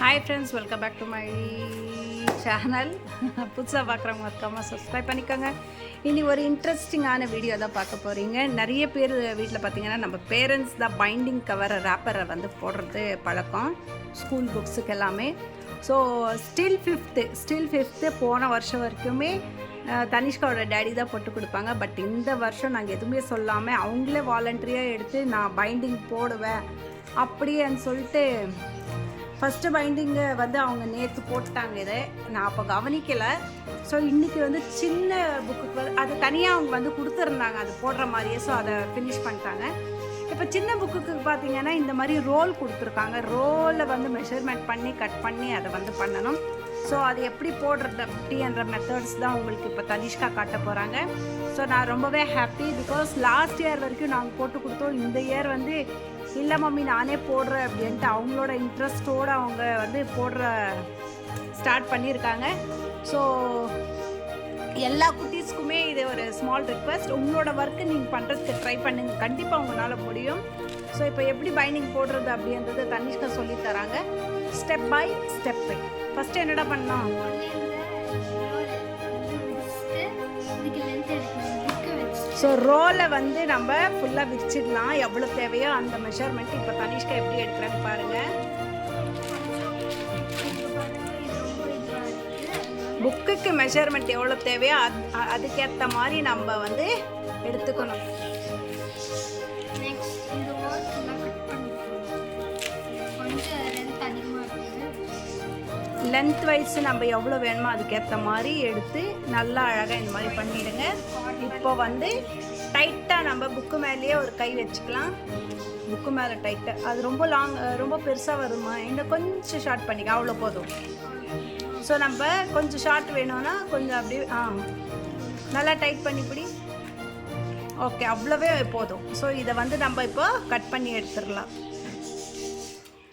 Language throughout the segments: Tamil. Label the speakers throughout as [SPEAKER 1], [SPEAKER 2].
[SPEAKER 1] Hi friends, welcome back to my channel. புதுசாக பார்க்குறவங்க மறக்காமல் சப்ஸ்கிரைப் பண்ணிக்கோங்க. இனி ஒரு இன்ட்ரெஸ்டிங்கான வீடியோ தான் பார்க்க போகிறீங்க. நிறைய பேர் வீட்டில் பார்த்தீங்கன்னா நம்ம பேரண்ட்ஸ் தான் பைண்டிங் கவர் ரேப்பரை வந்து போடுறது பழக்கம் ஸ்கூல் புக்ஸுக்கு எல்லாமே. ஸோ ஸ்டில் ஃபிஃப்த்து போன வருஷம் வரைக்குமே தனிஷ்காவோட டேடி தான் போட்டு கொடுப்பாங்க. பட் இந்த வருஷம் நாங்கள் எதுவுமே சொல்லாமல் அவங்களே வாலண்டரியாக எடுத்து நான் பைண்டிங் போடுவேன் அப்படின்னு சொல்லிட்டு ஃபஸ்ட்டு பைண்டிங்கை வந்து அவங்க நேற்று போட்டாங்க. இதை நான் அப்போ கவனிக்கலை. ஸோ இன்றைக்கி வந்து சின்ன புக்குக்கு அது தனியாக அவங்க வந்து கொடுத்துருந்தாங்க அது போடுற மாதிரியே. ஸோ அதை ஃபினிஷ் பண்ணிட்டாங்க. இப்போ சின்ன புக்குக்கு பார்த்திங்கன்னா இந்த மாதிரி ரோல் கொடுத்துருக்காங்க. ரோலில் வந்து மெஷர்மெண்ட் பண்ணி கட் பண்ணி அதை வந்து பண்ணணும். ஸோ அது எப்படி போடுறது அப்படின்ற மெத்தட்ஸ் தான் உங்களுக்கு இப்போ தனிஷ்கா காட்ட போகிறாங்க. ஸோ நான் ரொம்பவே ஹாப்பி. பிகாஸ் லாஸ்ட் இயர் வரைக்கும் நாங்கள் போட்டு கொடுத்தோம். இந்த இயர் வந்து இல்லை மம்மி நானே போடுறேன் அப்படின்ட்டு அவங்களோட இன்ட்ரெஸ்ட்டோடு அவங்க வந்து ஸ்டார்ட் பண்ணியிருக்காங்க. ஸோ எல்லா குட்டீஸ்க்குமே இது ஒரு ஸ்மால் ரிக்வெஸ்ட். உங்களோட ஒர்க்கு நீங்கள் பண்ணுறதுக்கு ட்ரை பண்ணுங்க, கண்டிப்பாக உங்களால் முடியும். ஸோ இப்போ எப்படி பைண்டிங் போடுறது அப்படின்றது தனிஷ்கா சொல்லித்தராங்க ஸ்டெப் பை ஸ்டெப். ஃபஸ்ட்டு என்னடா பண்ணோம், ஸோ ரோலை வந்து நம்ம ஃபுல்லாக விரிச்சிடலாம். எவ்வளோ தேவையோ அந்த மெஷர்மெண்ட். இப்போ தனிஷ்கா எப்படி எடுக்கிறாங்க பாருங்கள். புக்குக்கு மெஷர்மெண்ட் எவ்வளோ தேவையோ அதுக்கேற்ற மாதிரி நம்ம வந்து எடுத்துக்கணும். லென்த் வைஸ் நம்ம எவ்வளோ வேணுமோ அதுக்கேற்ற மாதிரி எடுத்து நல்லா அழகாக இந்த மாதிரி பண்ணிவிடுங்க. இப்போ வந்து டைட்டாக நம்ம புக்கு மேலேயே ஒரு கை வச்சுக்கலாம். புக்கு மேலே டைட்டாக, அது ரொம்ப பெருசாக வருமா, இன்னும் கொஞ்சம் ஷார்ட் பண்ணிக்க, அவ்வளோ போதும். ஸோ நம்ம கொஞ்சம் ஷார்ட் வேணும்னா கொஞ்சம் அப்படியே நல்லா டைட் பண்ணிப்பிடி. ஓகே, அவ்வளோவே போதும். ஸோ இதை வந்து நம்ம இப்போ கட் பண்ணி எடுத்துடலாம்.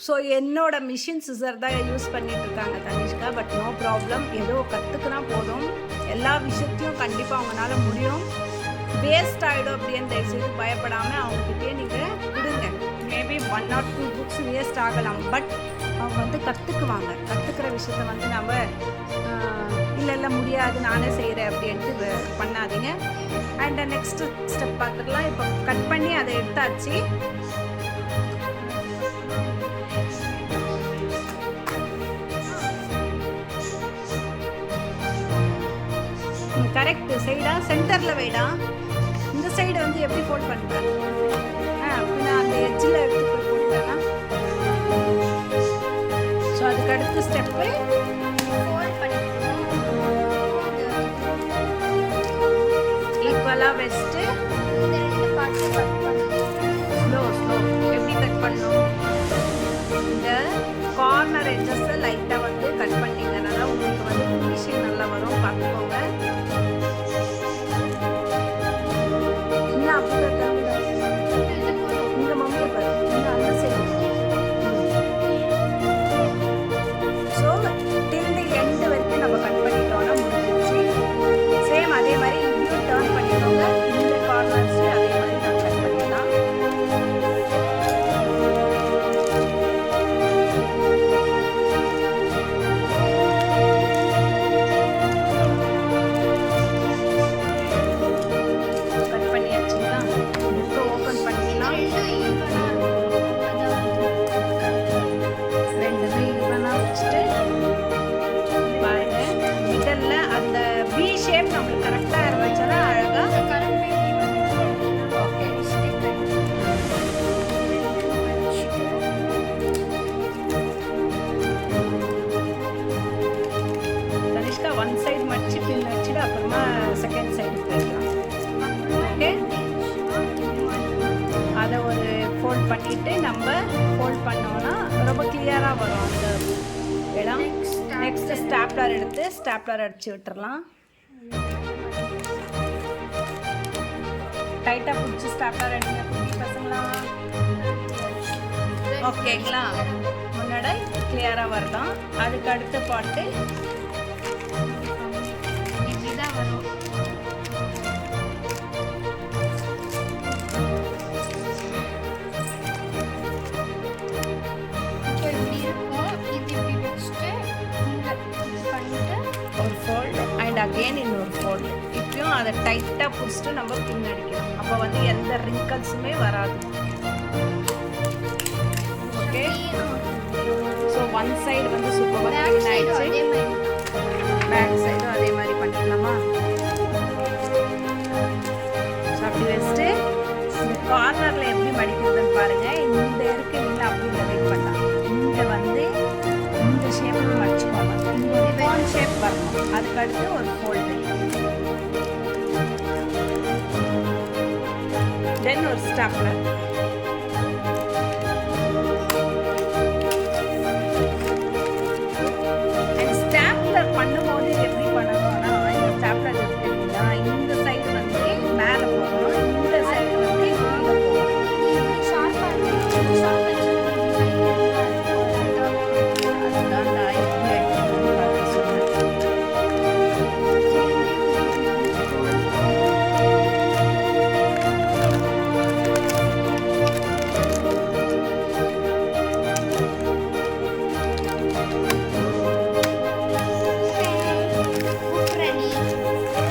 [SPEAKER 1] ஸோ என்னோடய மிஷின் சிசர் தான் யூஸ் பண்ணிட்டு இருக்காங்க தனிஷ்கா. பட் நோ ப்ராப்ளம், ஏதோ கற்றுக்குனா போதும். எல்லா விஷயத்தையும் கண்டிப்பாக அவங்களால முடியும். வேஸ்ட் ஆகிடும் அப்படின்னு தயவுசெய்து பயப்படாமல் அவங்ககிட்டயே நீங்கள் கொடுங்க. மேபி 1 or 2 புக்ஸ் வேஸ்ட் ஆகலாம். பட் அவங்க வந்து கற்றுக்குவாங்க. கற்றுக்கிற விஷயத்த வந்து நம்ம இல்லை முடியாது நானே செய்கிறேன் அப்படின்ட்டு பண்ணாதீங்க. அண்ட் நெக்ஸ்ட் ஸ்டெப் பார்த்துக்கலாம். இப்போ கட் பண்ணி அதை எடுத்தாச்சு. கரெக்ட் சைடா சென்டரில் வைடா. இந்த சைடு வந்து எப்படி ஃபோல்ட் பண்ணுறேன் அப்படின்னா அந்த எட்ஜில் எடுத்து போட்டுட்டேன்னா. ஸோ அதுக்கு அடுத்த ஸ்டெப்பு ஈக்குவலாக வச்சுட்டு ஸ்லோ எப்படி கட் பண்ணணும். இந்த கார்னர் எட்ஜஸை லைட்டாக வந்து கட் பண்ணிங்கனால உங்களுக்கு வந்து ஃபினிஷிங் நல்லா வரும். பார்த்துக்கோங்க. இந்த மம்மியை பாரு, அந்த சைடு. ஸோ டில் தி எண்டு வரைக்கும் நம்ம கட் பண்ணிட்டோம்னா முடிஞ்சிச்சு. சேம் அதே மாதிரி இங்கேயும் டர்ன் பண்ணிடுவோங்க. இந்த கார்னர்ஸ் அதே மாதிரி நம்ம கட் பண்ணிடலாம். ஒன் சைடு மடிச்சு பின் வச்சுட்டு அப்புறமா செகண்ட் சைடு போயிடலாம். ஓகே, அதை ஒரு ஃபோல்ட் பண்ணிவிட்டு நம்ம ஃபோல்ட் பண்ணோன்னா ரொம்ப கிளியராக வரும் அந்த இடம். நெக்ஸ்ட் ஸ்டாப்லர் எடுத்து ஸ்டாப்லர் அடிச்சு விட்டுறலாம். டைட்டாக பிடிச்சி ஸ்டாப்லர் அடிங்க பசங்களா. ஓகேங்களா, முன்னாடி கிளியராக வரலாம். அதுக்கு அடுத்த பாட்டு
[SPEAKER 2] இப்போ இப்படி இருக்கும். இது இப்படி
[SPEAKER 1] டைட்டாக பிடிச்சிட்டு நம்ம பின் அடிக்கணும். அப்போ வந்து எந்த ரிங்கல்ஸுமே வராது. ஓகே, ஸோ ஒன் சைடு வந்து சூப்பராக க்ளீன் ஆகிடுச்சு. பேக் சைடும் அதே மாதிரி பண்ணிடலாமா? ஸோ அப்படி வச்சுட்டு இந்த கார்னரில் எப்படி மடிக்கிறதுன்னு பாருங்கள். இந்த இருக்கு இல்லை அப்படி இல்லை, வெயிட் பண்ணலாம். இங்கே வந்து இந்த ஷேப்பில் மடிச்சுக்கோங்க. இங்கே ஒரு கோன் ஷேப் வரணும். அதுக்கடுத்து ஒரு ஃபோல்டு, தென் ஒரு ஸ்டாப்லர். ஸ்டாப்லர் பண்ணும்போது எப்படி பண்ணணும்னா, இந்த ஸ்டாப்லர் எடுத்துக்கிட்டீங்கன்னா இந்த சைடு வந்து மேலே போகணும், இந்த சைடு வந்து கீழே போகணும். அதுதான்டா எப்படி அடிக்கணும்னு பார்த்து சொல்றேன்.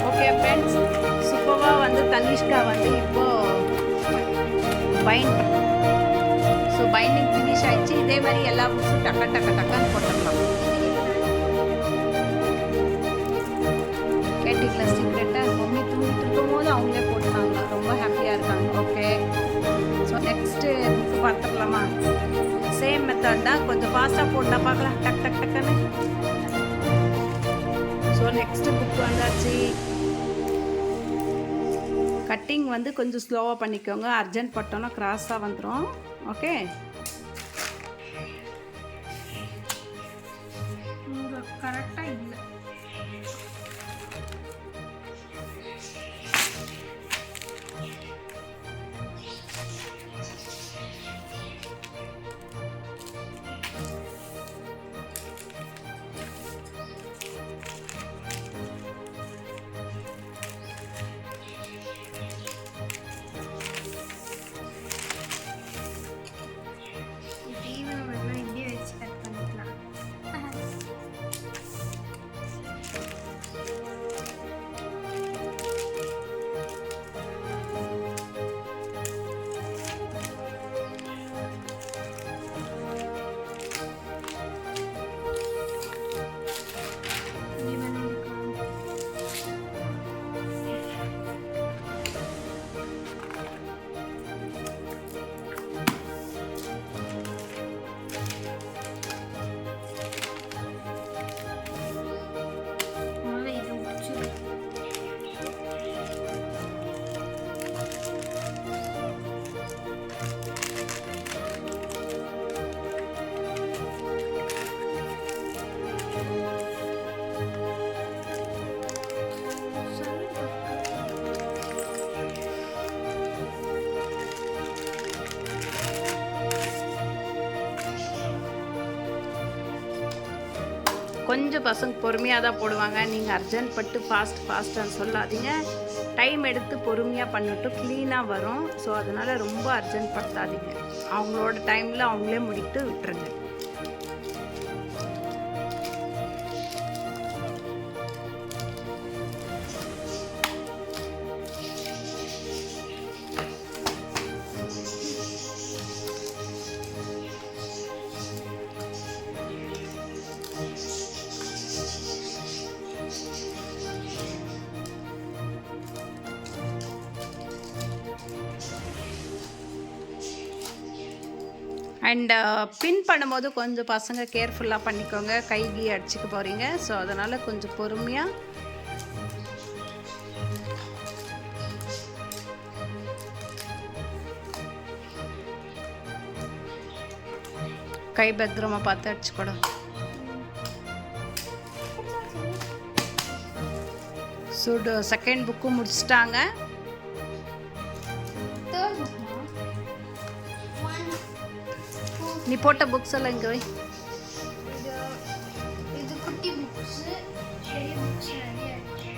[SPEAKER 1] ஓகே ஃப்ரெண்ட்ஸ், சூப்பராக வந்து தனிஷ்கா வந்து இப்போ பைண்டிங் ஃபினிஷ் ஆயிடுச்சு. இதே மாதிரி எல்லா புக்ஸும் டக்குன்னு போட்டுடலாம். கேட்டிங்களா சீக்ரெட்டாக? மம்மி தூங்கிட்டு இருக்கும் போது அவங்களே போட்டாங்க, ரொம்ப ஹாப்பியாக இருக்காங்க. ஓகே, ஸோ நெக்ஸ்ட்டு புக்கு பார்த்துக்கலாமா? சேம் மெத்தட் தான், கொஞ்சம் ஃபாஸ்ட்டாக போட்டால் பார்க்கலாம், டக்குன்னு. ஸோ நெக்ஸ்ட்டு புக் வந்தாச்சு. கட்டிங் வந்து கொஞ்சம் ஸ்லோவாக பண்ணிக்கோங்க, அர்ஜென்ட் பட்டோன்னா கிராஸாக வந்துடும். ஓகே, கரெக்டாக இல்லை. கொஞ்சம் பசங்க பொறுமையாக தான் போடுவாங்க. நீங்கள் அர்ஜென்ட் பட்டு ஃபாஸ்ட்டுன்னு சொல்லாதீங்க. டைம் எடுத்து பொறுமையாக பண்ணிட்டு க்ளீனாக வரும். ஸோ அதனால் ரொம்ப அர்ஜென்ட் படுத்தாதீங்க. அவங்களோட டைமில் அவங்களே முடிட்டு விட்டுருங்க. அண்ட் பின் பண்ணும்போது கொஞ்சம் பசங்க கேர்ஃபுல்லாக பண்ணிக்கோங்க, கைகி அடிச்சுக்க போகிறீங்க. ஸோ அதனால் கொஞ்சம் பொறுமையாக கை பத்திரமா பார்த்து அடிச்சுக்கூடும். சுடு செகண்ட் புக்கு முடிச்சிட்டாங்க. நீ போட்ட புக்ஸ் எல்லாம் இங்கே வை.
[SPEAKER 2] இது குட்டி புக்ஸ், பெரிய புக்ஸ் நிறைய இருக்கு.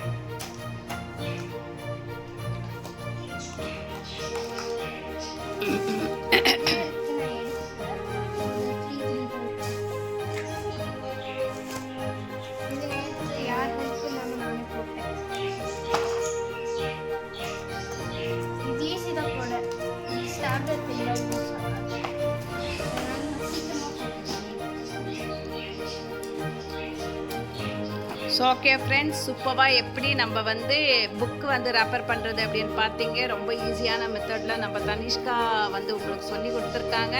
[SPEAKER 2] யார் புக்கு இல்லாமல் நானே போட்டேன். ஆர்டர் பண்ணி யூஸ் ஆகாது. அதனால நான் சீக்கிரமாக
[SPEAKER 1] ஸோ ஓகே ஃப்ரெண்ட்ஸ், சூப்பராக எப்படி நம்ம வந்து புக்கு வந்து ரெஃபர் பண்ணுறது அப்படின்னு பார்த்தீங்க. ரொம்ப ஈஸியான மெத்தடில் நம்ம தனிஷ்கா வந்து உங்களுக்கு சொல்லி கொடுத்துருக்காங்க.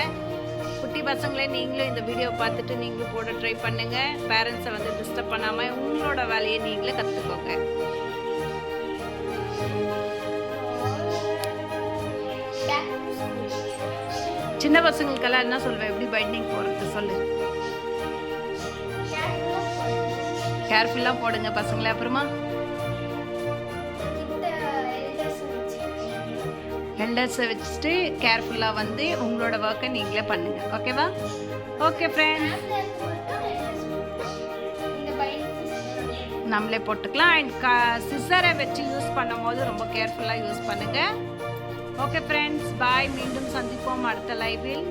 [SPEAKER 1] குட்டி பசங்களே நீங்களும் இந்த வீடியோ பார்த்துட்டு நீங்களும் போட ட்ரை பண்ணுங்கள். பேரண்ட்ஸை வந்து டிஸ்டர்ப் பண்ணாமல் உங்களோட வேலையை நீங்களே கற்றுக்கோங்க. சின்ன பசங்களுக்கெல்லாம் என்ன சொல்வேன், எப்படி பைண்டிங் போடுறது சொல்லு. கேர்ஃபுல்லாக போடுங்க பசங்களே. அப்புறமா எல்டர்ஸை வச்சுட்டு கேர்ஃபுல்லாக வந்து உங்களோட ஒர்க்கை நீங்களே பண்ணுங்கள். ஓகேவா? ஓகே ஃப்ரெண்ட்ஸ், நம்மளே போட்டுக்கலாம். அண்ட் சிசரை வச்சு யூஸ் பண்ணும் போது ரொம்ப கேர்ஃபுல்லாக யூஸ் பண்ணுங்கள். ஓகே ஃப்ரெண்ட்ஸ், பாய். மீண்டும் சந்திப்போம் அடுத்த லைவில்.